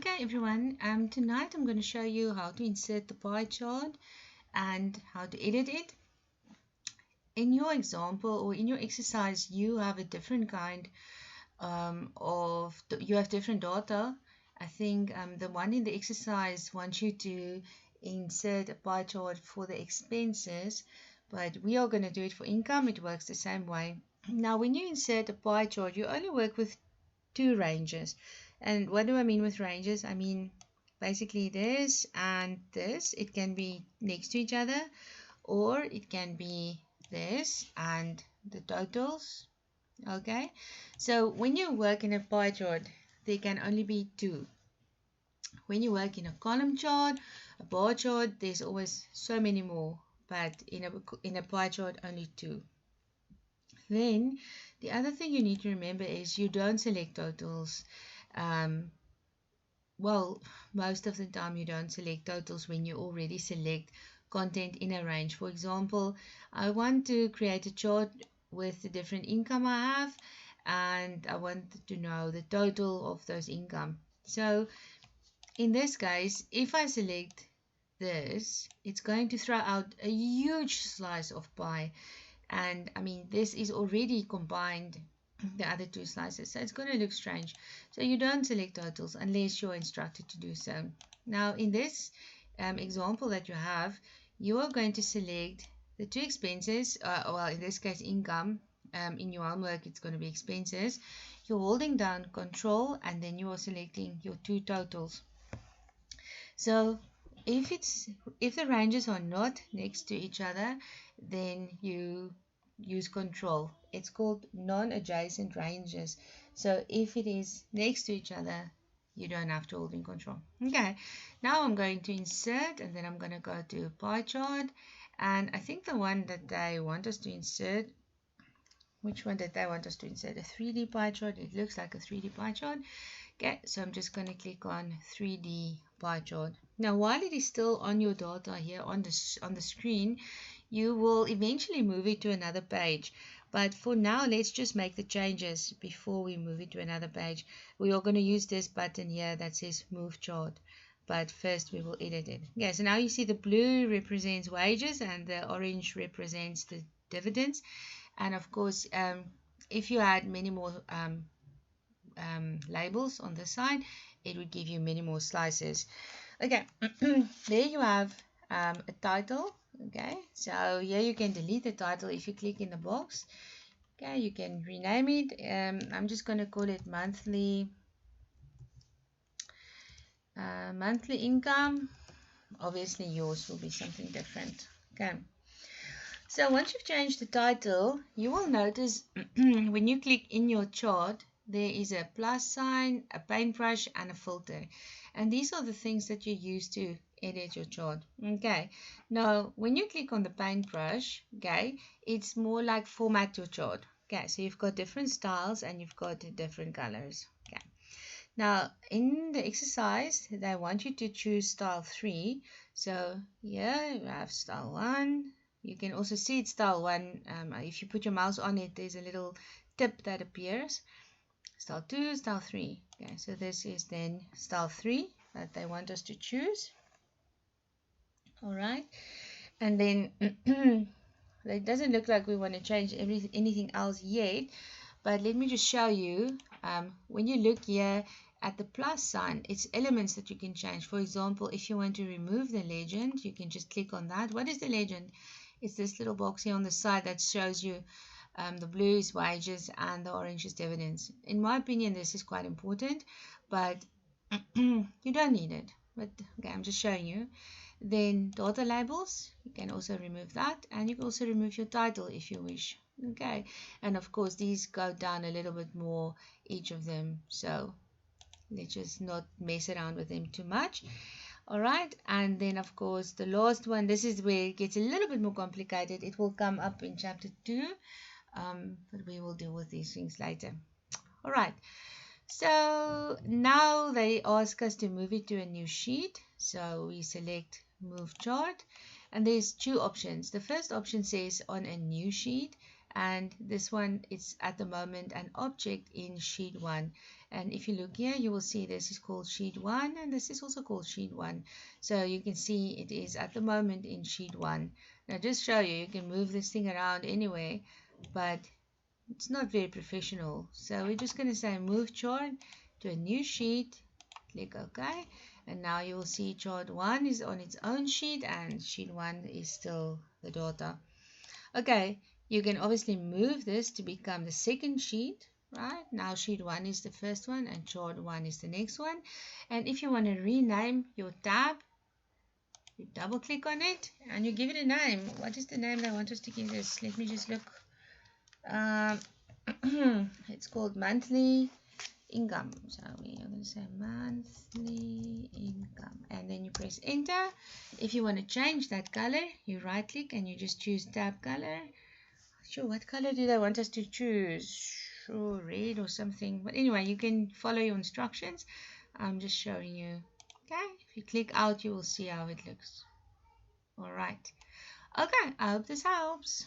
Okay everyone, tonight I'm going to show you how to insert the pie chart and how to edit it. In your example or in your exercise, you have a different kind you have different data. I think the one in the exercise wants you to insert a pie chart for the expenses, but we are going to do it for income. It works the same way. Now, when you insert a pie chart, you only work with two ranges. And what do I mean with ranges? I mean basically this and this. It can be next to each other, or it can be this and the totals. Okay, so when you work in a pie chart, there can only be two. When you work in a column chart, a bar chart, there's always so many more, but in a pie chart, only two. Then the other thing you need to remember is you don't select totals. Um, well, most of the time you don't select totals when you already select content in a range. For example, I want to create a chart with the different income I have, and I want to know the total of those income. So in this case, if I select this, it's going to throw out a huge slice of pie. And I mean, this is already combined the other two slices, so it's going to look strange. So you don't select totals unless you're instructed to do so. Now in this example that you have, you are going to select the two expenses, well, in this case income. In your homework it's going to be expenses. You're holding down control and then you are selecting your two totals. So if the ranges are not next to each other, then you use control. It's called non-adjacent ranges. So if it is next to each other, you don't have to hold in control. Okay, now I'm going to insert, and then I'm going to go to pie chart. And I think the one that they want us to insert, which one did they want us to insert? A 3D pie chart. It looks like a 3D pie chart. Okay, so I'm just going to click on 3D pie chart. Now, while it is still on your data here on the screen, you will eventually move it to another page. But for now, let's just make the changes before we move it to another page. We are going to use this button here that says Move Chart. But first, we will edit it. Okay, so now you see the blue represents wages and the orange represents the dividends. And of course, if you add many more labels on the side, it would give you many more slices. Okay, there you have a title. Okay, so here you can delete the title if you click in the box. Okay, you can rename it. I'm just going to call it monthly income. Obviously yours will be something different. Okay, so once you've changed the title, you will notice when you click in your chart, there is a plus sign, a paintbrush, and a filter. And these are the things that you use to edit your chart. Okay, now when you click on the paintbrush, okay, it's more like format your chart. Okay, so you've got different styles and you've got different colors. Okay, now in the exercise, they want you to choose style 3. So here you have style 1. You can also see it's style 1. If you put your mouse on it, there's a little tip that appears. Style 2, style 3. Okay, so this is then style 3 that they want us to choose. All right, and then it doesn't look like we want to change anything else yet, but let me just show you. When you look here at the plus sign, it's elements that you can change. For example, if you want to remove the legend, you can just click on that. What is the legend? It's this little box here on the side that shows you the blue is wages and the orange is dividends. In my opinion, this is quite important, but you don't need it. But okay, I'm just showing you. Then data labels, you can also remove that, and you can also remove your title if you wish. Okay, and of course these go down a little bit more, each of them, so let's just not mess around with them too much. All right, and then of course the last one, this is where it gets a little bit more complicated. It will come up in chapter 2, but we will deal with these things later. All right, so now they ask us to move it to a new sheet. So we select Move Chart, and there's two options. The first option says on a new sheet, and this one is at the moment an object in sheet 1. And if you look here, you will see this is called sheet 1 and this is also called sheet 1. So you can see it is at the moment in sheet 1. Now just show you, you can move this thing around anyway, but it's not very professional. So we're just going to say move chart to a new sheet, click OK, and now you will see chart 1 is on its own sheet and sheet 1 is still the data. Okay, you can obviously move this to become the second sheet, right? Now sheet 1 is the first one and chart 1 is the next one. And if you want to rename your tab, you double click on it and you give it a name. What is the name they want us to give this? Let me just look. It's called monthly income. So we are going to say monthly income, and then you press enter. If you want to change that color, you right click and you just choose tab color. Sure, what color do they want us to choose? Sure, red or something. But anyway, you can follow your instructions. I'm just showing you. Okay, if you click out, you will see how it looks. All right. Okay, I hope this helps.